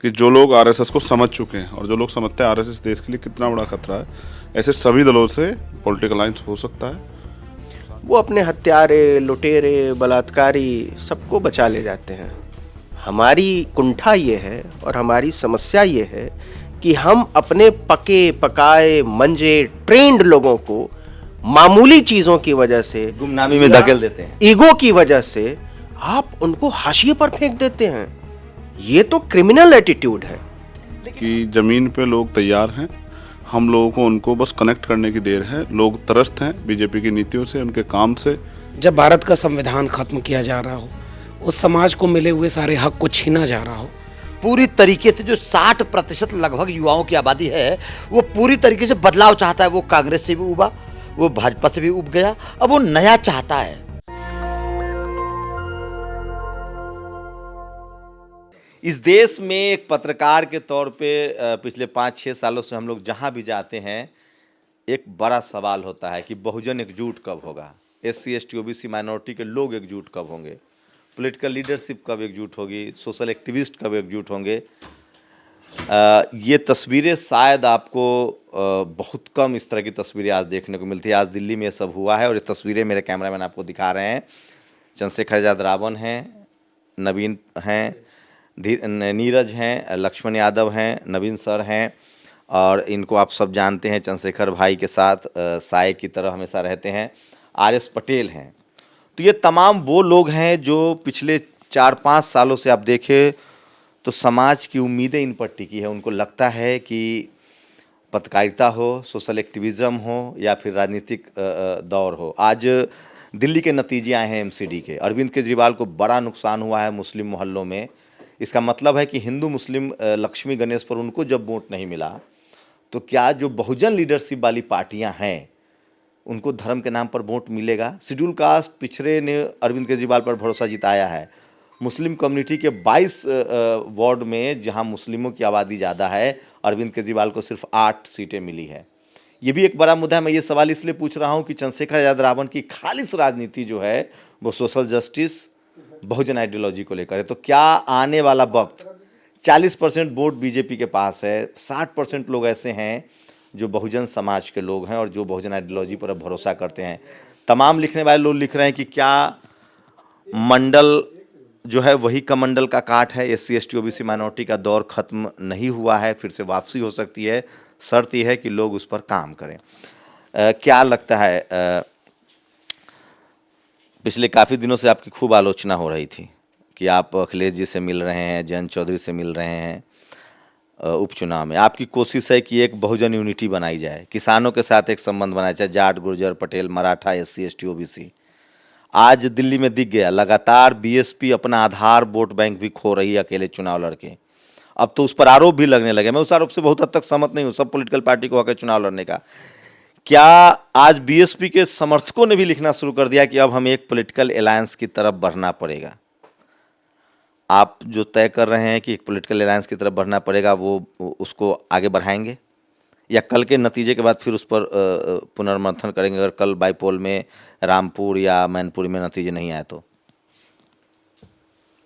कि जो लोग आरएसएस को समझ चुके हैं और जो लोग समझते हैं आरएसएस देश के लिए कितना बड़ा खतरा है, ऐसे सभी दलों से पॉलिटिकल अलायंस हो सकता है। वो अपने हत्यारे, लुटेरे, बलात्कारी सबको बचा ले जाते हैं। हमारी कुंठा ये है और हमारी समस्या ये है कि हम अपने पके पकाए मंजे ट्रेंड लोगों को मामूली चीजों की वजह से गुमनामी में धकेल देते हैं, ईगो की वजह से आप उनको हाशिए पर फेंक देते हैं। ये तो क्रिमिनल एटीट्यूड है। कि जमीन पे लोग तैयार हैं, हम लोगों को उनको बस कनेक्ट करने की देर है। लोग त्रस्त हैं बीजेपी की नीतियों से, उनके काम से। जब भारत का संविधान खत्म किया जा रहा हो, उस समाज को मिले हुए सारे हक को छीना जा रहा हो, पूरी तरीके से जो 60% लगभग युवाओं की आबादी है वो पूरी तरीके से बदलाव चाहता है। वो कांग्रेस से भी उबा, वो भाजपा से भी उब गया, अब वो नया चाहता है। इस देश में एक पत्रकार के तौर पे पिछले 5-6 सालों से हम लोग जहां भी जाते हैं एक बड़ा सवाल होता है कि बहुजन एकजुट कब होगा, SC ST OBC माइनॉरिटी के लोग एकजुट कब होंगे, पॉलिटिकल लीडरशिप कब एकजुट होगी, सोशल एक्टिविस्ट कब एकजुट होंगे। ये तस्वीरें शायद आपको बहुत कम इस तरह की तस्वीरें आज देखने को मिलती है। आज दिल्ली में ये सब हुआ है और ये तस्वीरें मेरे कैमरामैन आपको दिखा रहे हैं। चंद्रशेखर आजाद रावण हैं, नवीन हैं, नीरज हैं, लक्ष्मण यादव हैं, नवीन सर हैं और इनको आप सब जानते हैं, चंद्रशेखर भाई के साथ साय की तरह हमेशा रहते हैं। RS पटेल हैं। तो ये तमाम वो लोग हैं जो पिछले 4-5 सालों से आप देखें तो समाज की उम्मीदें इन पर टिकी है। उनको लगता है कि पत्रकारिता हो, सोशल एक्टिविज़म हो या फिर राजनीतिक दौर हो। आज दिल्ली के नतीजे आए हैं MCD के। अरविंद केजरीवाल को बड़ा नुकसान हुआ है मुस्लिम मोहल्लों में। इसका मतलब है कि हिंदू मुस्लिम लक्ष्मी गणेश पर उनको जब वोट नहीं मिला तो क्या जो बहुजन लीडरशिप वाली पार्टियां हैं उनको धर्म के नाम पर वोट मिलेगा। शेड्यूल कास्ट पिछड़े ने अरविंद केजरीवाल पर भरोसा जिताया है। मुस्लिम कम्युनिटी के 22 वार्ड में जहां मुस्लिमों की आबादी ज़्यादा है, अरविंद केजरीवाल को सिर्फ 8 सीटें मिली है। ये भी एक बड़ा मुद्दा है। मैं ये सवाल इसलिए पूछ रहा हूँ कि चंद्रशेखर आजाद रावण की खालिश राजनीति जो है वो सोशल जस्टिस, बहुजन आइडियोलॉजी को लेकर है। तो क्या आने वाला वक्त 40% वोट बीजेपी के पास है, 60% लोग ऐसे हैं जो बहुजन समाज के लोग हैं और जो बहुजन आइडियोलॉजी पर भरोसा करते हैं। तमाम लिखने वाले लोग लिख रहे हैं कि क्या मंडल जो है वही कमंडल का काट है, SC ST OBC माइनॉरिटी का दौर खत्म नहीं हुआ है, फिर से वापसी हो सकती है। शर्त यह है कि लोग उस पर काम करें। क्या लगता है, पिछले काफ़ी दिनों से आपकी खूब आलोचना हो रही थी कि आप अखिलेश जी से मिल रहे हैं, जयंत चौधरी से मिल रहे हैं उपचुनाव में। आपकी कोशिश है कि एक बहुजन यूनिटी बनाई जाए, किसानों के साथ एक संबंध बनाया जाए, Jat, Gurjar, Patel, Maratha, SC ST OBC। आज दिल्ली में दिख गया लगातार BSP अपना आधार वोट बैंक भी खो रही है अकेले चुनाव लड़के। अब तो उस पर आरोप भी लगने लगे। मैं उस आरोप से बहुत हद तक सहमत नहीं हूँ, सब पॉलिटिकल पार्टी को हक है चुनाव लड़ने का। क्या आज BSP के समर्थकों ने भी लिखना शुरू कर दिया कि अब हमें एक पॉलिटिकल अलायंस की तरफ बढ़ना पड़ेगा? आप जो तय कर रहे हैं कि एक पॉलिटिकल अलायंस की तरफ बढ़ना पड़ेगा, वो उसको आगे बढ़ाएंगे या कल के नतीजे के बाद फिर उस पर पुनर्मंथन करेंगे अगर कल बाईपोल में रामपुर या मैनपुरी में नतीजे नहीं आए तो?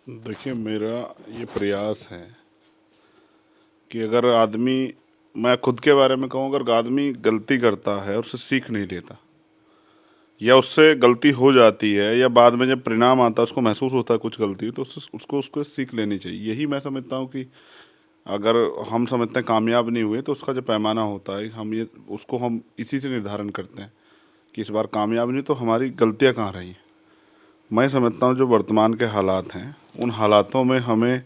देखिए, मेरा ये प्रयास है कि अगर आदमी, मैं खुद के बारे में कहूँ, अगर आदमी गलती करता है और उससे सीख नहीं लेता या उससे गलती हो जाती है या बाद में जब परिणाम आता है उसको महसूस होता है कुछ गलती, तो उसको सीख लेनी चाहिए। यही मैं समझता हूँ कि अगर हम समझते हैं कामयाब नहीं हुए तो उसका जो पैमाना होता है हम इसी से निर्धारण करते हैं कि इस बार कामयाब नहीं तो हमारी गलतियाँ कहाँ रही हैं। मैं समझता हूँ जो वर्तमान के हालात हैं उन हालातों में हमें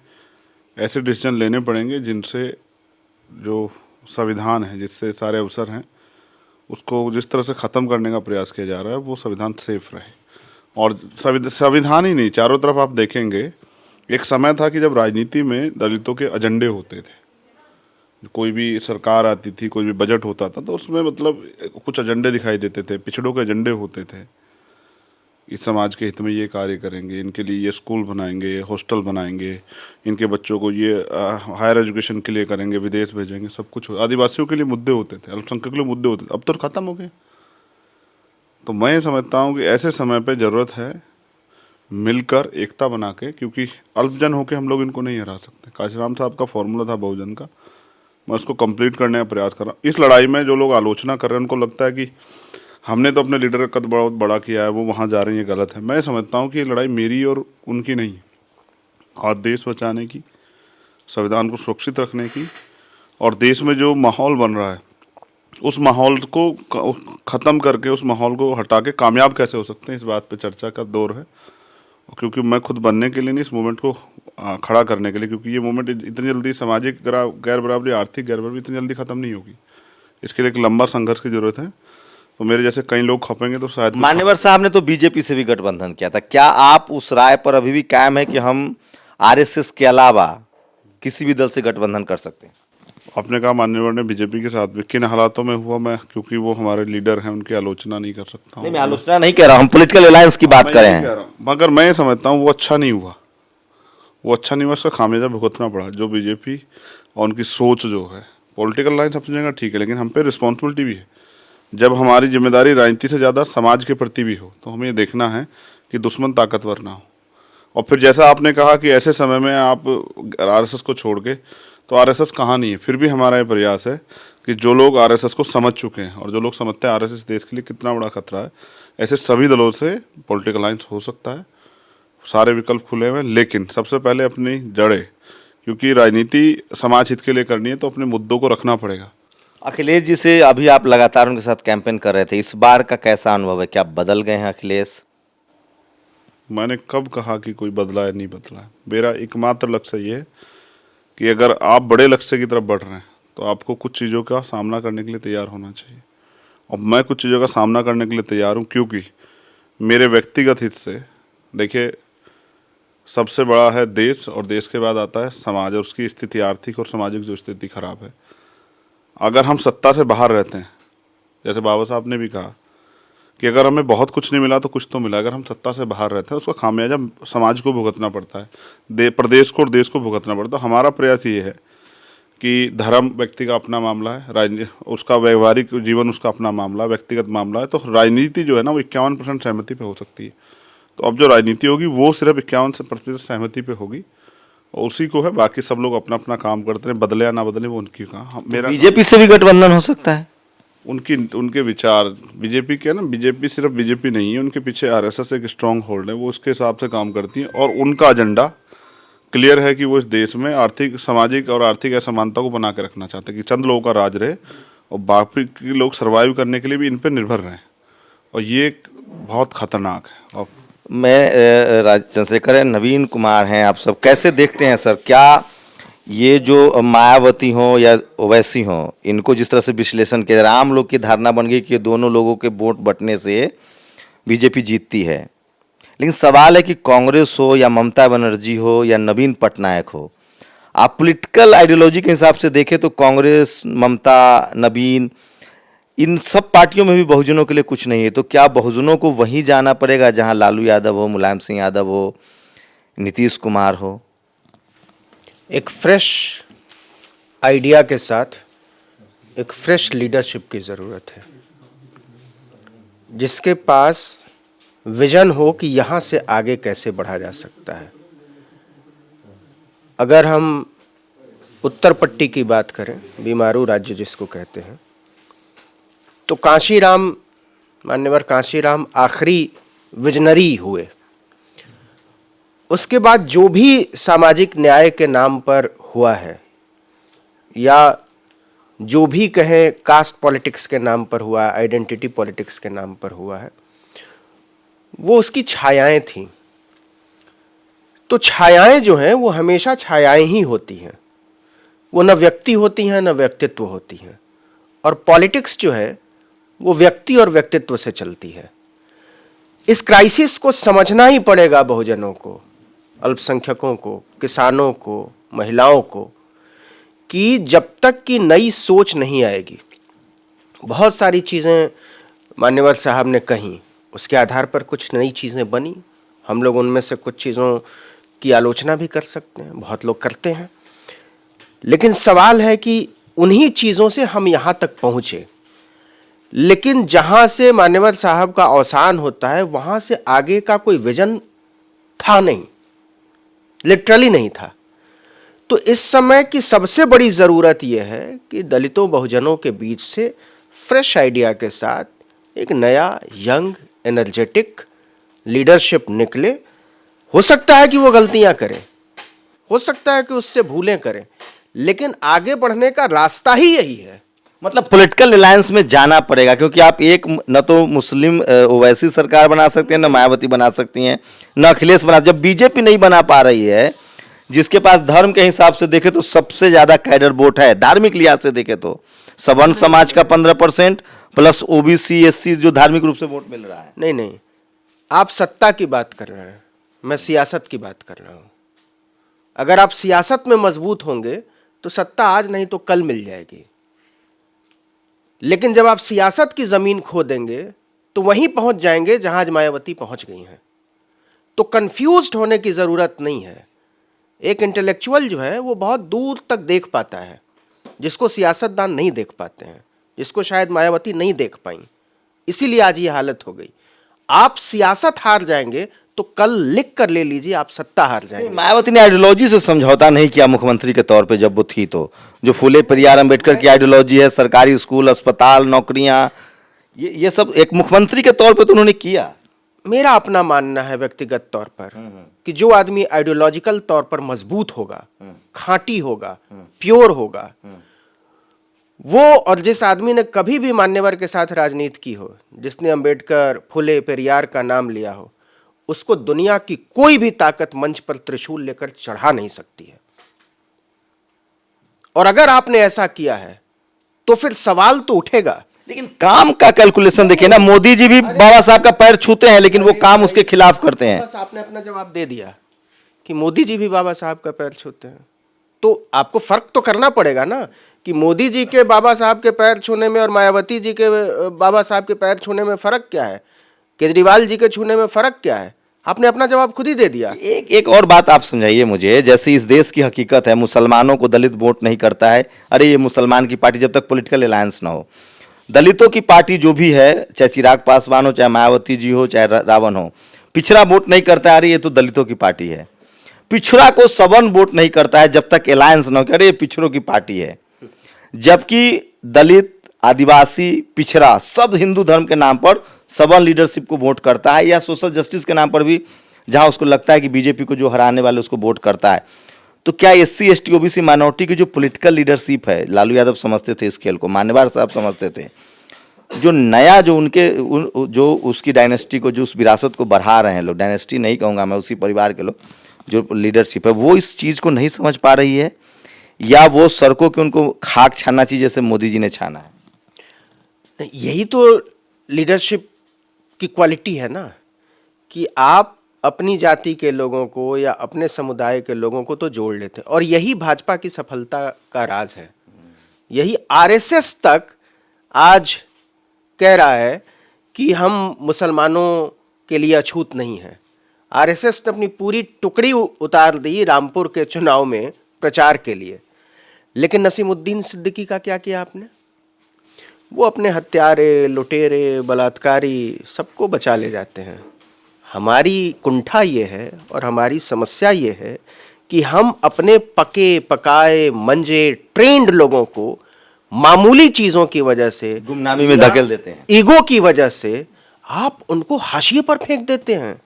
ऐसे डिसीजन लेने पड़ेंगे जिनसे जो संविधान है, जिससे सारे अवसर हैं, उसको जिस तरह से ख़त्म करने का प्रयास किया जा रहा है वो संविधान सेफ रहे। और संविधान ही नहीं, चारों तरफ आप देखेंगे एक समय था कि जब राजनीति में दलितों के एजेंडे होते थे। कोई भी सरकार आती थी, कोई भी बजट होता था तो उसमें मतलब कुछ एजेंडे दिखाई देते थे, पिछड़ों के एजेंडे होते थे। इस समाज के हित में ये कार्य करेंगे, इनके लिए ये स्कूल बनाएंगे, हॉस्टल बनाएंगे, इनके बच्चों को ये हायर एजुकेशन के लिए करेंगे, विदेश भेजेंगे, सब कुछ। आदिवासियों के लिए मुद्दे होते थे, अल्पसंख्यकों के लिए मुद्दे होते थे, अब तो ख़त्म हो गए। तो मैं समझता हूँ कि ऐसे समय पे ज़रूरत है मिलकर एकता बना के, क्योंकि अल्पजन होके हम लोग इनको नहीं हरा सकते। काशीराम साहब का फॉर्मूला था बहुजन का, मैं उसको कंप्लीट करने का प्रयास कर रहा हूँ। इस लड़ाई में जो लोग आलोचना कर रहे हैं उनको लगता है कि हमने तो अपने लीडर का कद बहुत बड़ा किया है, वो वहाँ जा रहे हैं, ये गलत है। मैं समझता हूँ कि ये लड़ाई मेरी और उनकी नहीं है, और देश बचाने की, संविधान को सुरक्षित रखने की, और देश में जो माहौल बन रहा है उस माहौल को ख़त्म करके, उस माहौल को हटा के कामयाब कैसे हो सकते हैं, इस बात पे चर्चा का दौर है। क्योंकि मैं खुद बनने के लिए नहीं, इस मूवमेंट को खड़ा करने के लिए, क्योंकि ये मूवमेंट इतनी जल्दी सामाजिक गैर बराबरी, आर्थिक गैर बराबरी इतनी जल्दी ख़त्म नहीं होगी। इसके लिए एक लंबा संघर्ष की जरूरत है। तो मेरे जैसे कई लोग खपेंगे तो शायद। मान्यवर साहब ने तो बीजेपी से भी गठबंधन किया था, क्या आप उस राय पर अभी भी कायम है कि हम आरएसएस के अलावा किसी भी दल से गठबंधन कर सकते हैं? आपने कहा मान्यवर ने बीजेपी के साथ भी, किन हालातों में हुआ, मैं क्योंकि वो हमारे लीडर हैं उनकी आलोचना नहीं कर सकता नहीं, हूँ। मैं आलोचना नहीं कह रहा हूँ, हम पॉलिटिकल अलायंस की बात कर रहे हैं। मगर मैं ये समझता हूँ वो अच्छा नहीं हुआ, वो अच्छा नहीं हुआ, उसका खामियाजा भुगतना पड़ा। जो बीजेपी और उनकी सोच जो है, पॉलिटिकल अलायंस अपनी जगह ठीक है, लेकिन हम पे रिस्पॉन्सिबिलिटी भी है। जब हमारी जिम्मेदारी राजनीति से ज़्यादा समाज के प्रति भी हो, तो हमें ये देखना है कि दुश्मन ताकतवर ना हो। और फिर जैसा आपने कहा कि ऐसे समय में आप आरएसएस को छोड़ के, तो आरएसएस कहाँ नहीं है। फिर भी हमारा ये प्रयास है कि जो लोग आरएसएस को समझ चुके हैं और जो लोग समझते हैं आरएसएस देश के लिए कितना बड़ा खतरा है, ऐसे सभी दलों से पॉलिटिकल अलायंस हो सकता है। सारे विकल्प खुले हुए हैं, लेकिन सबसे पहले अपनी जड़ें, क्योंकि राजनीति समाज हित के लिए करनी है तो अपने मुद्दों को रखना पड़ेगा। अखिलेश जी से अभी आप लगातार उनके साथ कैंपेन कर रहे थे, इस बार का कैसा अनुभव है? क्या बदल गए हैं अखिलेश? मैंने कब कहा कि कोई बदला है? नहीं बदला है। मेरा एकमात्र लक्ष्य ये है कि अगर आप बड़े लक्ष्य की तरफ बढ़ रहे हैं तो आपको कुछ चीज़ों का सामना करने के लिए तैयार होना चाहिए। और मैं कुछ चीज़ों का सामना करने के लिए तैयार हूँ, क्योंकि मेरे व्यक्तिगत हित से, देखिए, सबसे बड़ा है देश, और देश के बाद आता है समाज, और उसकी स्थिति आर्थिक और सामाजिक जो स्थिति खराब है। अगर हम सत्ता से बाहर रहते हैं, जैसे बाबा साहब ने भी कहा कि अगर हमें बहुत कुछ नहीं मिला तो कुछ तो मिला, अगर हम सत्ता से बाहर रहते हैं उसका खामियाजा समाज को भुगतना पड़ता है, प्रदेश को और देश को भुगतना पड़ता है। हमारा प्रयास ये है कि धर्म व्यक्ति का अपना मामला है, राजनीति उसका, व्यवहारिक जीवन उसका अपना मामला, व्यक्तिगत मामला है। तो राजनीति जो है ना वो 51% सहमति पे हो सकती है। तो अब जो राजनीति होगी वो सिर्फ 51% सहमति पे होगी, और उसी को है, बाकी सब लोग अपना अपना काम करते हैं, बदले या ना बदले वो उनकी कहा। मेरा बीजेपी से भी गठबंधन हो सकता है? उनके विचार, बीजेपी के ना, बीजेपी सिर्फ बीजेपी नहीं है, उनके पीछे आरएसएस एक स्ट्रांग होल्ड है, वो उसके हिसाब से काम करती है। और उनका एजेंडा क्लियर है कि वो इस देश में आर्थिक, सामाजिक और आर्थिक असमानता को बना के रखना चाहते हैं कि चंद लोगों का राज रहे और बाकी लोग सर्वाइव करने के लिए भी इन पर निर्भर रहें, और ये बहुत खतरनाक है। और मैं चंद्रशेखर नवीन कुमार हैं, आप सब कैसे देखते हैं सर? क्या ये जो मायावती हों या ओवैसी हों, इनको जिस तरह से विश्लेषण किया जा रहा है, आम लोग की धारणा बन गई कि ये दोनों लोगों के वोट बंटने से बीजेपी जीतती है। लेकिन सवाल है कि कांग्रेस हो या ममता बनर्जी हो या नवीन पटनायक हो, आप पॉलिटिकल आइडियोलॉजी के हिसाब से देखें तो कांग्रेस, ममता, नवीन, इन सब पार्टियों में भी बहुजनों के लिए कुछ नहीं है। तो क्या बहुजनों को वहीं जाना पड़ेगा जहां लालू यादव हो, मुलायम सिंह यादव हो, नीतीश कुमार हो? एक फ्रेश आइडिया के साथ एक फ्रेश लीडरशिप की ज़रूरत है, जिसके पास विजन हो कि यहाँ से आगे कैसे बढ़ा जा सकता है। अगर हम उत्तर पट्टी की बात करें, बीमारू राज्य जिसको कहते हैं, तो कांशीराम, मान्यवर कांशीराम आखिरी विजनरी हुए। उसके बाद जो भी सामाजिक न्याय के नाम पर हुआ है, या जो भी कहें कास्ट पॉलिटिक्स के नाम पर हुआ, आइडेंटिटी पॉलिटिक्स के नाम पर हुआ है, वो उसकी छायाएं थीं। तो छायाएं जो हैं वो हमेशा छायाएं ही होती हैं, वो न व्यक्ति होती हैं न व्यक्तित्व होती हैं। और पॉलिटिक्स जो है वो व्यक्ति और व्यक्तित्व से चलती है। इस क्राइसिस को समझना ही पड़ेगा बहुजनों को, अल्पसंख्यकों को, किसानों को, महिलाओं को, कि जब तक कि नई सोच नहीं आएगी, बहुत सारी चीज़ें मान्यवर साहब ने कहीं, उसके आधार पर कुछ नई चीज़ें बनी। हम लोग उनमें से कुछ चीज़ों की आलोचना भी कर सकते हैं, बहुत लोग करते हैं, लेकिन सवाल है कि उन्हीं चीज़ों से हम यहाँ तक पहुँचे। लेकिन जहाँ से मान्यवर साहब का अवसान होता है, वहाँ से आगे का कोई विजन था नहीं, लिटरली नहीं था। तो इस समय की सबसे बड़ी ज़रूरत यह है कि दलितों बहुजनों के बीच से फ्रेश आइडिया के साथ एक नया यंग एनर्जेटिक लीडरशिप निकले। हो सकता है कि वो गलतियां करें, हो सकता है कि उससे भूलें करें, लेकिन आगे बढ़ने का रास्ता ही यही है। मतलब पॉलिटिकल अलायंस में जाना पड़ेगा, क्योंकि आप एक न तो मुस्लिम ओवैसी सरकार बना सकते हैं, न मायावती बना सकती हैं, न अखिलेश बना। जब बीजेपी नहीं बना पा रही है, जिसके पास धर्म के हिसाब से देखे तो सबसे ज्यादा कैडर वोट है, धार्मिक लिहाज से देखे तो सवर्ण समाज का 15% प्लस ओबीसी एससी जो धार्मिक रूप से वोट मिल रहा है। नहीं नहीं, आप सत्ता की बात कर रहे हैं, मैं सियासत की बात कर रहा हूं। अगर आप सियासत में मजबूत होंगे तो सत्ता आज नहीं तो कल मिल जाएगी, लेकिन जब आप सियासत की जमीन खो देंगे तो वहीं पहुंच जाएंगे जहां आज मायावती पहुंच गई हैं। तो कंफ्यूज्ड होने की जरूरत नहीं है। एक इंटेलेक्चुअल जो है वो बहुत दूर तक देख पाता है, जिसको सियासतदान नहीं देख पाते हैं, जिसको शायद मायावती नहीं देख पाई। इसीलिए आज ये हालत हो गई। आप सियासत हार जाएंगे तो कल लिख कर ले लीजिए आप सत्ता हार जाएंगे। मायावती ने आइडियोलॉजी से समझौता नहीं किया मुख्यमंत्री के तौर पे जब वो थी, तो जो फुले पेरियार अंबेडकर की आइडियोलॉजी है, सरकारी स्कूल, अस्पताल, नौकरियां, ये सब एक मुख्यमंत्री के तौर पे तो उन्होंने किया। मेरा अपना मानना है व्यक्तिगत तौर पर कि जो आदमी आइडियोलॉजिकल तौर पर मजबूत होगा, खांटी होगा, प्योर होगा, वो और जिस आदमी ने कभी भी मान्यवर के साथ राजनीति की हो, जिसने अंबेडकर, फुले, पेरियार का नाम लिया हो, उसको दुनिया की कोई भी ताकत मंच पर त्रिशूल लेकर चढ़ा नहीं सकती है। और अगर आपने ऐसा किया है तो फिर सवाल तो उठेगा। लेकिन काम का कैलकुलेशन देखिए ना, मोदी जी भी बाबा साहब का पैर छूते हैं, लेकिन वो काम उसके खिलाफ करते हैं। बस आपने अपना जवाब दे दिया कि मोदी जी भी बाबा साहब का पैर छूते हैं। तो आपको फर्क तो करना पड़ेगा ना कि मोदी जी के बाबा साहब के पैर छूने में और मायावती जी के बाबा साहब के पैर छूने में फर्क क्या है, केजरीवाल जी के छूने में फर्क क्या है? आपने अपना जवाब खुद ही दे दिया। एक और बात आप समझाइए मुझे, जैसे इस देश की हकीकत है, मुसलमानों को दलित वोट नहीं करता है। अरे ये मुसलमान की पार्टी जब तक पॉलिटिकल अलायंस ना हो, दलितों की पार्टी जो भी है, चाहे चिराग पासवान हो, चाहे मायावती जी हो, चाहे रावण हो, पिछड़ा वोट नहीं करता है। अरे ये तो दलितों की पार्टी है। पिछड़ा को सवर्ण वोट नहीं करता है जब तक अलायंस ना हो, अरे ये पिछड़ों की पार्टी है। जबकि दलित, आदिवासी, पिछड़ा सब हिंदू धर्म के नाम पर सवर्ण लीडरशिप को वोट करता है, या सोशल जस्टिस के नाम पर भी जहां उसको लगता है कि बीजेपी को जो हराने वाले उसको वोट करता है। तो क्या एससी एसटी ओबीसी माइनॉरिटी की जो पॉलिटिकल लीडरशिप है, लालू यादव समझते थे इस खेल को, मान्यवर साहब समझते थे, जो नया जो उनके जो उसकी डायनेस्टी को, जो उस विरासत को बढ़ा रहे हैं लोग, डायनेस्टी नहीं कहूँगा मैं, उसी परिवार के लोग, जो लीडरशिप है वो इस चीज़ को नहीं समझ पा रही है, या वो सड़कों के उनको खाक छानना चाहिए जैसे मोदी जी ने छाना है। यही तो लीडरशिप की क्वालिटी है ना, कि आप अपनी जाति के लोगों को या अपने समुदाय के लोगों को तो जोड़ लेते हैं। और यही भाजपा की सफलता का राज है। यही आरएसएस तक आज कह रहा है कि हम मुसलमानों के लिए अछूत नहीं हैं। आरएसएस ने अपनी पूरी टुकड़ी उतार दी रामपुर के चुनाव में प्रचार के लिए। लेकिन नसीमुद्दीन सिद्दीकी का क्या किया आपने? वो अपने हत्यारे, लुटेरे, बलात्कारी सबको बचा ले जाते हैं। हमारी कुंठा ये है और हमारी समस्या ये है कि हम अपने पके पकाए मंजे ट्रेंड लोगों को मामूली चीजों की वजह से गुमनामी में धकेल देते हैं, ईगो की वजह से आप उनको हाशिए पर फेंक देते हैं।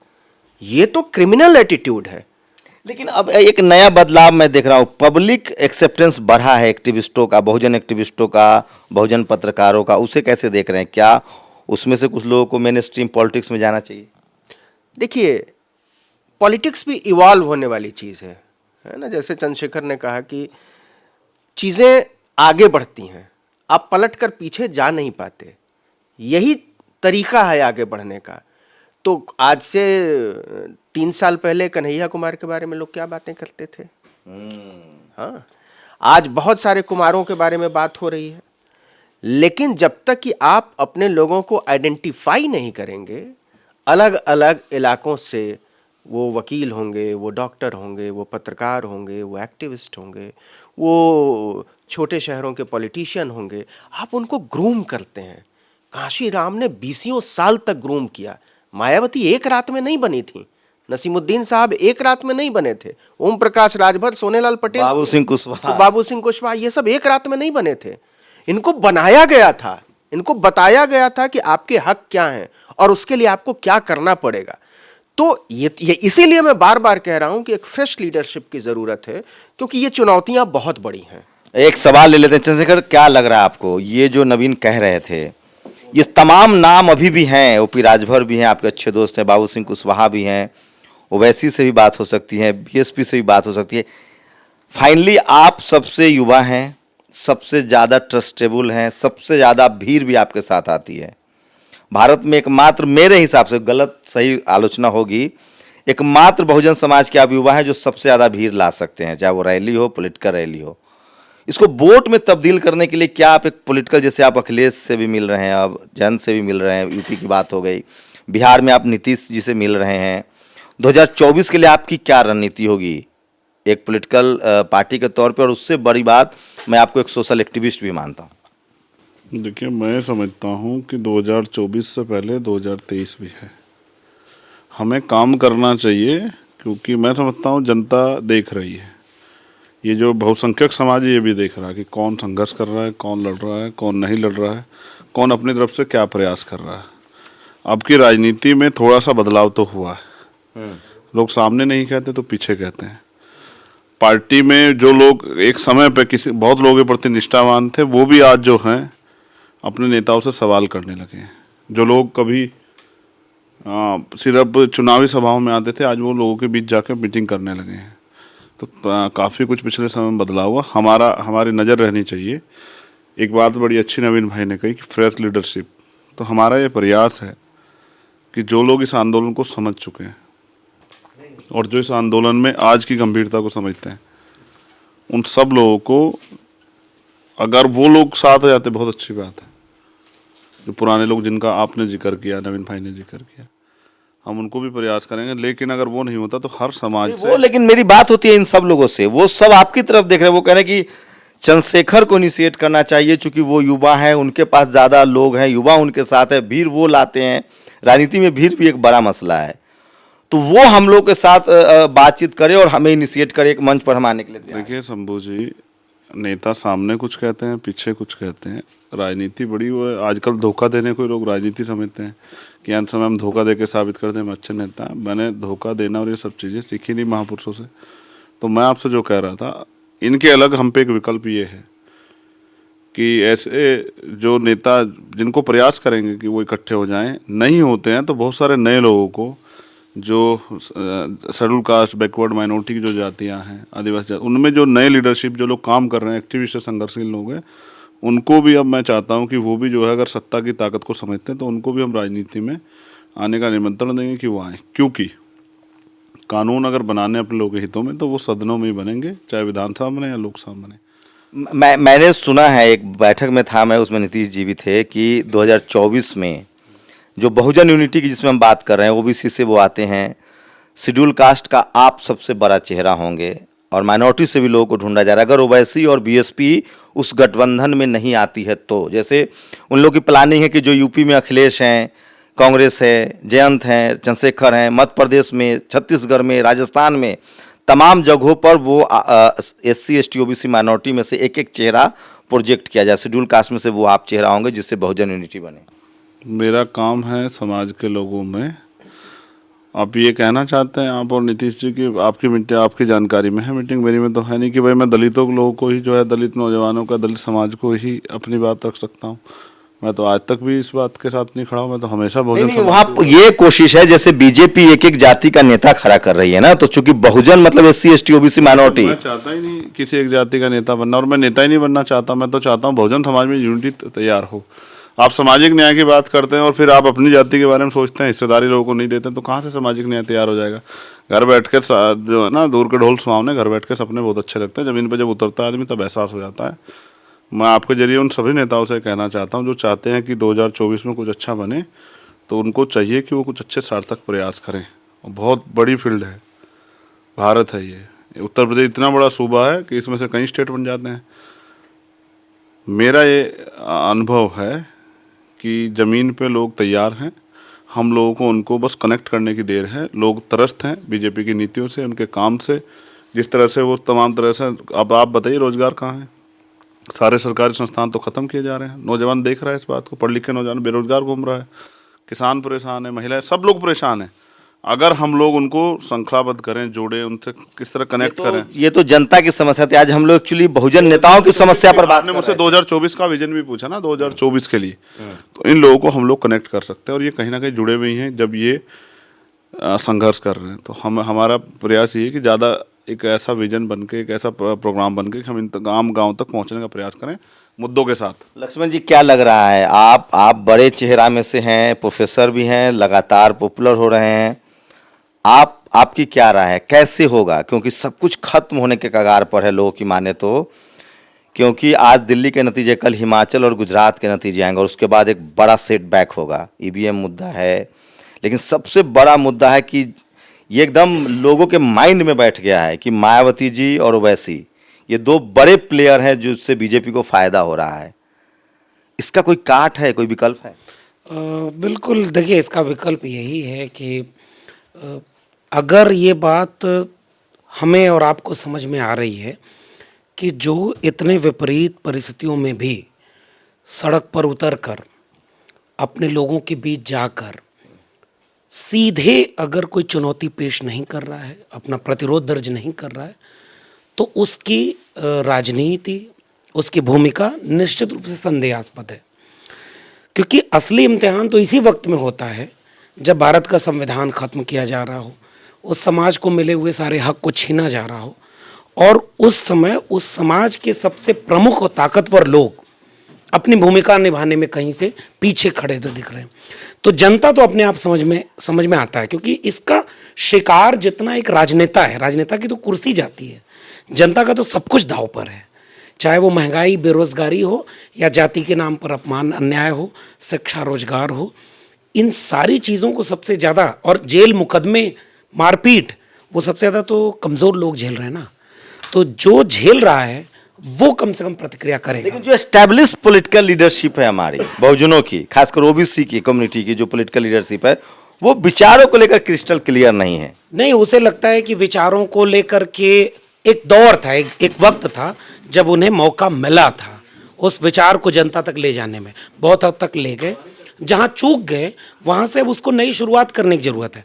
ये तो क्रिमिनल एटीट्यूड है। लेकिन अब एक नया बदलाव मैं देख रहा हूँ, पब्लिक एक्सेप्टेंस बढ़ा है एक्टिविस्टों का, बहुजन एक्टिविस्टों का, बहुजन पत्रकारों का। उसे कैसे देख रहे हैं? क्या उसमें से कुछ लोगों को मेन स्ट्रीम पॉलिटिक्स में जाना चाहिए? देखिए, पॉलिटिक्स भी इवॉल्व होने वाली चीज़ है ना। जैसे चंद्रशेखर ने कहा कि चीज़ें आगे बढ़ती हैं, आप पलट कर पीछे जा नहीं पाते। यही तरीका है आगे बढ़ने का। तो आज से 3 साल पहले कन्हैया कुमार के बारे में लोग क्या बातें करते थे? हाँ, आज बहुत सारे कुमारों के बारे में बात हो रही है। लेकिन जब तक कि आप अपने लोगों को आइडेंटिफाई नहीं करेंगे, अलग अलग इलाकों से, वो वकील होंगे, वो डॉक्टर होंगे, वो पत्रकार होंगे, वो एक्टिविस्ट होंगे, वो छोटे शहरों के पॉलिटिशियन होंगे, आप उनको ग्रूम करते हैं। काशी राम ने 20 साल तक ग्रूम किया। मायावती एक रात में नहीं बनी थी, नसीमुद्दीन साहब एक रात में नहीं बने थे। ओम प्रकाश राजभर, सोनेलाल पटेल, बाबू सिंह कुशवाहा, बाबू सिंह कुशवाहा, ये सब एक रात में नहीं बने थे। इनको बनाया गया था, इनको बताया गया था कि आपके हक क्या हैं और उसके लिए आपको क्या करना पड़ेगा। तो ये इसीलिए मैं बार बार कह रहा हूं कि एक फ्रेश लीडरशिप की जरूरत है, क्योंकि ये चुनौतियां बहुत बड़ी हैं। एक सवाल ले लेते हैं चंद्रशेखर, क्या लग रहा है आपको, ये जो नवीन कह रहे थे, ये तमाम नाम अभी भी हैं, ओपी राजभर भी हैं, आपके अच्छे दोस्त हैं, बाबू सिंह कुशवाहा भी हैं, ओवैसी से भी बात हो सकती है, बीएसपी से भी बात हो सकती है, फाइनली आप सबसे युवा हैं, सबसे ज़्यादा ट्रस्टेबल हैं, सबसे ज़्यादा भीड़ भी आपके साथ आती है। भारत में एकमात्र, मेरे हिसाब से गलत सही आलोचना होगी, एकमात्र बहुजन समाज के आप युवा हैं जो सबसे ज़्यादा भीड़ ला सकते हैं, चाहे वो रैली हो, पॉलिटिकल रैली हो। इसको वोट में तब्दील करने के लिए क्या आप एक पॉलिटिकल, जैसे आप अखिलेश से भी मिल रहे हैं, अब जन से भी मिल रहे हैं, यूपी की बात हो गई, बिहार में आप नीतीश जी से मिल रहे हैं, 2024 के लिए आपकी क्या रणनीति होगी एक पॉलिटिकल पार्टी के तौर पे? और उससे बड़ी बात, मैं आपको एक सोशल एक्टिविस्ट भी मानता हूँ। देखिए, मैं समझता हूँ कि 2024 से पहले 2023 भी है। हमें काम करना चाहिए, क्योंकि मैं समझता हूँ जनता देख रही है, ये जो बहुसंख्यक समाज है ये भी देख रहा है कि कौन संघर्ष कर रहा है, कौन लड़ रहा है, कौन नहीं लड़ रहा है, कौन अपनी तरफ से क्या प्रयास कर रहा है। अब की राजनीति में थोड़ा सा बदलाव तो हुआ है, लोग सामने नहीं कहते तो पीछे कहते हैं। पार्टी में जो लोग एक समय पे बहुत लोगों के प्रति निष्ठावान थे, वो भी आज जो हैं अपने नेताओं से सवाल करने लगे हैं। जो लोग कभी सिर्फ चुनावी सभाओं में आते थे, आज वो लोगों के बीच जाकर मीटिंग करने लगे हैं। तो काफ़ी कुछ पिछले समय में बदलाव हुआ। हमारी नज़र रहनी चाहिए। एक बात बड़ी अच्छी नवीन भाई ने कही कि फ्रेश लीडरशिप। तो हमारा ये प्रयास है कि जो लोग इस आंदोलन को समझ चुके हैं और जो इस आंदोलन में आज की गंभीरता को समझते हैं, उन सब लोगों को, अगर वो लोग साथ आ जाते बहुत अच्छी बात है। जो पुराने लोग जिनका आपने जिक्र किया, नवीन भाई ने जिक्र किया, हम उनको भी प्रयास करेंगे। लेकिन अगर वो नहीं होता तो हर समाज से लेकिन मेरी बात होती है इन सब लोगों से, वो सब आपकी तरफ देख रहे हैं, वो कह रहे हैं कि चंद्रशेखर को इनिशिएट करना चाहिए, चूंकि वो युवा है, उनके पास ज़्यादा लोग हैं, युवा उनके साथ है, भीड़ वो लाते हैं। राजनीति में भीड़ भी एक बड़ा मसला है, तो वो हम लोग के साथ बातचीत करे और हमें इनिशिएट करे, एक मंच पर हम आने के लिए तैयार हैं। देखिए शंभू जी, नेता सामने कुछ कहते हैं, पीछे कुछ कहते हैं। राजनीति बड़ी वो है, आजकल धोखा देने को लोग राजनीति समझते हैं कि अंत समय हम धोखा दे के साबित कर दें हम अच्छे नेता। मैंने धोखा देना और ये सब चीज़ें सीखी नहीं महापुरुषों से। तो मैं आपसे जो कह रहा था, इनके अलग हम पे एक विकल्प ये है कि ऐसे जो नेता जिनको प्रयास करेंगे कि वो इकट्ठे हो जाएं, नहीं होते हैं तो बहुत सारे नए लोगों को, जो शेड्यूल कास्ट, बैकवर्ड माइनॉरिटी की जो जातियां हैं, आदिवासी, उनमें जो नए लीडरशिप, जो लोग काम कर रहे हैं, एक्टिविस्ट, संघर्षशील लोग हैं, उनको भी अब मैं चाहता हूं कि वो भी जो है, अगर सत्ता की ताकत को समझते हैं तो उनको भी हम राजनीति में आने का निमंत्रण देंगे कि वो आएँ। क्योंकि कानून अगर बनाने अपने लोगों के हितों में तो वो सदनों में ही बनेंगे, चाहे विधानसभा बने या लोकसभा बने। मैंने सुना है, एक बैठक में था मैं, उसमें नीतीश जी भी थे, कि 2024 में जो बहुजन यूनिटी की जिसमें हम बात कर रहे हैं, ओबीसी से वो आते हैं, शेड्यूल कास्ट का आप सबसे बड़ा चेहरा होंगे, और माइनॉरिटी से भी लोगों को ढूंढा जा रहा है। अगर ओवैसी और बीएसपी उस गठबंधन में नहीं आती है तो, जैसे उन लोगों की प्लानिंग है कि जो यूपी में अखिलेश हैं, कांग्रेस है, जयंत हैं, चंद्रशेखर हैं, मध्य प्रदेश में, छत्तीसगढ़ में, राजस्थान में, तमाम जगहों पर वो SC ST OBC माइनॉरिटी में से एक एक चेहरा प्रोजेक्ट किया जाए। शेड्यूल कास्ट में से वो आप चेहरा होंगे जिससे बहुजन यूनिटी बने। मेरा काम है समाज के लोगों में। आप ये कहना चाहते हैं, आप और नीतीश जी की आपकी मीटिंग आपकी जानकारी में है, मीटिंग मेरी में तो है नहीं कि भाई मैं दलितों के लोगों को ही जो है, दलित नौजवानों का, दलित समाज को ही अपनी बात रख सकता हूँ। मैं तो आज तक भी इस बात के साथ नहीं खड़ा हूँ। मैं तो हमेशा बहुजन वहाँ ये कोशिश है, जैसे बीजेपी एक एक जाति का नेता खड़ा कर रही है ना, तो चूंकि बहुजन मतलब SC ST OBC माइनॉरिटी, मैं चाहता ही नहीं किसी एक जाति का नेता बनना, और मैं नेता ही नहीं बनना चाहता। मैं तो चाहता हूँ बहुजन समाज में यूनिटी तैयार हो। आप सामाजिक न्याय की बात करते हैं और फिर आप अपनी जाति के बारे में सोचते हैं, हिस्सेदारी लोगों को नहीं देते, तो कहाँ से सामाजिक न्याय तैयार हो जाएगा? घर बैठ कर जो है ना, दूर के ढोल सुहावने, घर बैठ कर सपने बहुत अच्छे लगते हैं, जमीन पर जब उतरता है आदमी तब एहसास हो जाता है। मैं आपके जरिए उन सभी नेताओं से कहना चाहता हूँ जो चाहते हैं कि 2024 में कुछ अच्छा बने, तो उनको चाहिए कि वो कुछ अच्छे सार्थक प्रयास करें। और बहुत बड़ी फील्ड है, भारत है ये। उत्तर प्रदेश इतना बड़ा सूबा है कि इसमें से कई स्टेट बन जाते हैं। मेरा ये अनुभव है कि ज़मीन पे लोग तैयार हैं। हम लोगों को उनको बस कनेक्ट करने की देर है। लोग त्रस्त हैं बीजेपी की नीतियों से, उनके काम से, जिस तरह से वो तमाम तरह से। अब आप बताइए रोजगार कहाँ है? सारे सरकारी संस्थान तो खत्म किए जा रहे हैं। नौजवान देख रहा है इस बात को, पढ़ लिख के नौजवान बेरोजगार घूम रहा है, किसान परेशान है, महिलाएं, सब लोग परेशान हैं। अगर हम लोग उनको श्रृंखलाबद्ध करें, जोड़े, उनसे किस तरह कनेक्ट करें। ये तो जनता की समस्या थी। आज हम लोग एक्चुअली बहुजन नेताओं की समस्या पर बात आपने कर मुझसे रहे 2024 का विजन भी पूछा ना, 2024 के लिए, तो इन लोगों को हम लोग कनेक्ट कर सकते हैं और ये कहीं ना कहीं जुड़े हुए हैं जब ये संघर्ष कर रहे हैं। तो हमारा प्रयास ये है कि ज़्यादा एक ऐसा विजन बन के, एक ऐसा प्रोग्राम बन के कि हम इन गाँव तक पहुँचने का प्रयास करें मुद्दों के साथ। लक्ष्मण जी, क्या लग रहा है? आप बड़े चेहरा में से हैं, प्रोफेसर भी हैं, लगातार पॉपुलर हो रहे हैं। आपकी क्या राय है, कैसे होगा? क्योंकि सब कुछ खत्म होने के कगार पर है लोगों की माने तो, क्योंकि आज दिल्ली के नतीजे, कल हिमाचल और गुजरात के नतीजे आएंगे और उसके बाद एक बड़ा सेटबैक होगा। ईवीएम मुद्दा है, लेकिन सबसे बड़ा मुद्दा है कि ये एकदम लोगों के माइंड में बैठ गया है कि मायावती जी और ओवैसी, ये दो बड़े प्लेयर हैं जिससे बीजेपी को फायदा हो रहा है। इसका कोई काट है, कोई विकल्प है? बिल्कुल, देखिए इसका विकल्प यही है कि अगर ये बात हमें और आपको समझ में आ रही है कि जो इतने विपरीत परिस्थितियों में भी सड़क पर उतरकर अपने लोगों के बीच जाकर सीधे अगर कोई चुनौती पेश नहीं कर रहा है, अपना प्रतिरोध दर्ज नहीं कर रहा है, तो उसकी राजनीति, उसकी भूमिका निश्चित रूप से संदेहास्पद है। क्योंकि असली इम्तिहान तो इसी वक्त में होता है जब भारत का संविधान खत्म किया जा रहा हो, उस समाज को मिले हुए सारे हक को छीना जा रहा हो और उस समय उस समाज के सबसे प्रमुख और ताकतवर लोग अपनी भूमिका निभाने में कहीं से पीछे खड़े तो दिख रहे हैं। तो जनता तो अपने आप समझ में आता है, क्योंकि इसका शिकार जितना एक राजनेता है, राजनेता की तो कुर्सी जाती है, जनता का तो सब कुछ दांव पर है। चाहे वो महंगाई, बेरोजगारी हो या जाति के नाम पर अपमान, अन्याय हो, शिक्षा, रोजगार हो, इन सारी चीज़ों को सबसे ज़्यादा, और जेल, मुकदमे, मारपीट, वो सबसे ज़्यादा तो कमज़ोर लोग झेल रहे हैं ना। तो जो झेल रहा है वो कम से कम प्रतिक्रिया करेगा। लेकिन जो एस्टैब्लिश पॉलिटिकल लीडरशिप है हमारी बहुजनों की, खासकर ओबीसी की कम्युनिटी की जो पॉलिटिकल लीडरशिप है, वो विचारों को लेकर क्रिस्टल क्लियर नहीं है। नहीं, उसे लगता है कि विचारों को लेकर के एक दौर था, एक वक्त था जब उन्हें मौका मिला था उस विचार को जनता तक ले जाने में, बहुत हद तक ले गए। जहाँ चूक गए वहाँ से अब उसको नई शुरुआत करने की ज़रूरत है।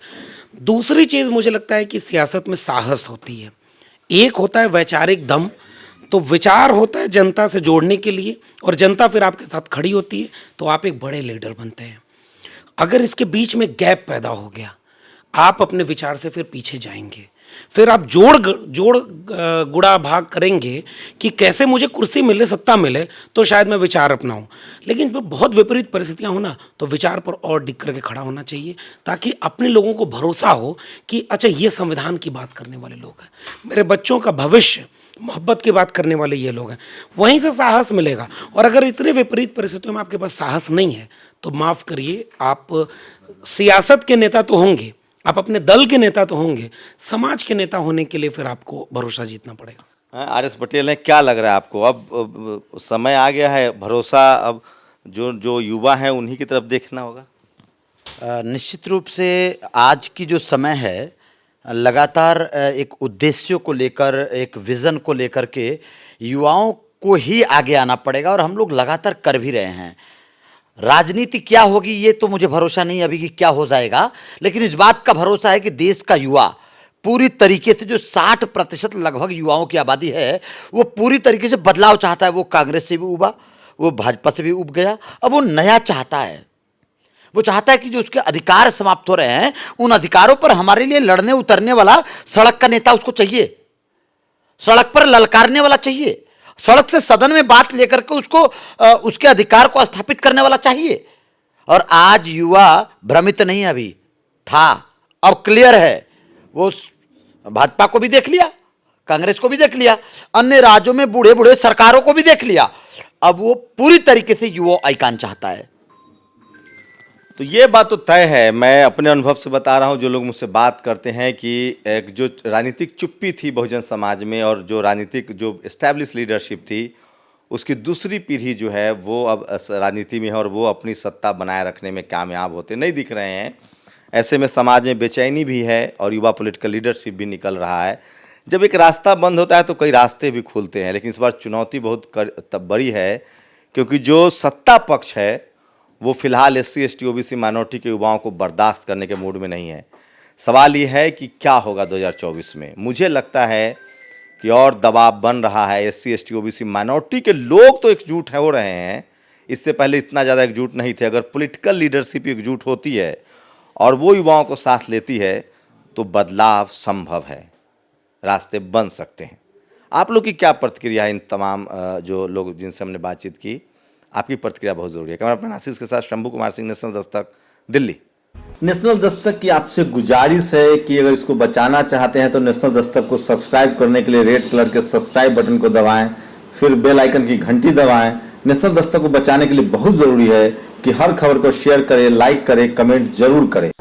दूसरी चीज़ मुझे लगता है कि सियासत में साहस होती है। एक होता है वैचारिक दम, तो विचार होता है जनता से जोड़ने के लिए और जनता फिर आपके साथ खड़ी होती है तो आप एक बड़े लीडर बनते हैं। अगर इसके बीच में गैप पैदा हो गया, आप अपने विचार से फिर पीछे जाएंगे, फिर आप जोड़ गुड़ा भाग करेंगे कि कैसे मुझे कुर्सी मिले, सत्ता मिले तो शायद मैं विचार अपनाऊं। लेकिन जब बहुत विपरीत परिस्थितियां हो ना, तो विचार पर और डिग करके खड़ा होना चाहिए, ताकि अपने लोगों को भरोसा हो कि अच्छा, ये संविधान की बात करने वाले लोग हैं, मेरे बच्चों का भविष्य, मोहब्बत की बात करने वाले ये लोग हैं। वहीं से साहस मिलेगा। और अगर इतने विपरीत परिस्थितियों में आपके पास साहस नहीं है तो माफ़ करिए, आप सियासत के नेता तो होंगे, आप अपने दल के नेता तो होंगे, समाज के नेता होने के लिए फिर आपको भरोसा जीतना पड़ेगा। आर.एस. पटेल हैं, क्या लग रहा है आपको? अब समय आ गया है, भरोसा अब जो युवा हैं उन्हीं की तरफ देखना होगा। निश्चित रूप से आज की जो समय है, लगातार एक उद्देश्यों को लेकर, एक विज़न को लेकर के युवाओं को ही आगे आना पड़ेगा और हम लोग लगातार कर भी रहे हैं। राजनीति क्या होगी ये तो मुझे भरोसा नहीं अभी कि क्या हो जाएगा, लेकिन इस बात का भरोसा है कि देश का युवा पूरी तरीके से, जो 60% लगभग युवाओं की आबादी है, वो पूरी तरीके से बदलाव चाहता है। वो कांग्रेस से भी उबा, वो भाजपा से भी उब गया, अब वो नया चाहता है। वो चाहता है कि जो उसके अधिकार समाप्त हो रहे हैं, उन अधिकारों पर हमारे लिए लड़ने उतरने वाला सड़क का नेता उसको चाहिए, सड़क पर ललकारने वाला चाहिए, सड़क से सदन में बात लेकर के उसको उसके अधिकार को स्थापित करने वाला चाहिए। और आज युवा भ्रमित नहीं अभी था, अब क्लियर है। वो भाजपा को भी देख लिया, कांग्रेस को भी देख लिया, अन्य राज्यों में बूढ़े बूढ़े सरकारों को भी देख लिया। अब वो पूरी तरीके से युवा आइकान चाहता है। तो ये बात तो तय है, मैं अपने अनुभव से बता रहा हूँ, जो लोग मुझसे बात करते हैं कि एक जो राजनीतिक चुप्पी थी बहुजन समाज में और जो राजनीतिक जो एस्टैब्लिश लीडरशिप थी, उसकी दूसरी पीढ़ी जो है वो अब राजनीति में है और वो अपनी सत्ता बनाए रखने में कामयाब होते नहीं दिख रहे हैं। ऐसे में समाज में बेचैनी भी है और युवा पॉलिटिकल लीडरशिप भी निकल रहा है। जब एक रास्ता बंद होता है तो कई रास्ते भी खुलते हैं, लेकिन इस बार चुनौती बहुत बड़ी है, क्योंकि जो सत्ता पक्ष है वो फिलहाल SC ST OBC माइनॉरिटी के युवाओं को बर्दाश्त करने के मूड में नहीं है। सवाल ये है कि क्या होगा 2024 में। मुझे लगता है कि और दबाव बन रहा है। SC ST OBC माइनॉरिटी के लोग तो एकजुट हो रहे हैं, इससे पहले इतना ज़्यादा एकजुट नहीं थे। अगर पॉलिटिकल लीडरशिप एकजुट होती है और वो युवाओं को साथ लेती है तो बदलाव संभव है, रास्ते बन सकते हैं। आप लोग की क्या प्रतिक्रिया है इन तमाम जो लोग जिनसे हमने बातचीत की? आपकी प्रतिक्रिया बहुत ज़रूरी है। कैमरा पर्सन आशीष के साथ शंभू कुमार सिंह, नेशनल दस्तक, दिल्ली। नेशनल दस्तक की आपसे गुजारिश है कि अगर इसको बचाना चाहते हैं तो नेशनल दस्तक को सब्सक्राइब करने के लिए रेड कलर के सब्सक्राइब बटन को दबाएं, फिर बेल आइकन की घंटी दबाएं। नेशनल दस्तक को बचाने के लिए बहुत जरूरी है कि हर खबर को शेयर करें, लाइक करें, कमेंट जरूर करें।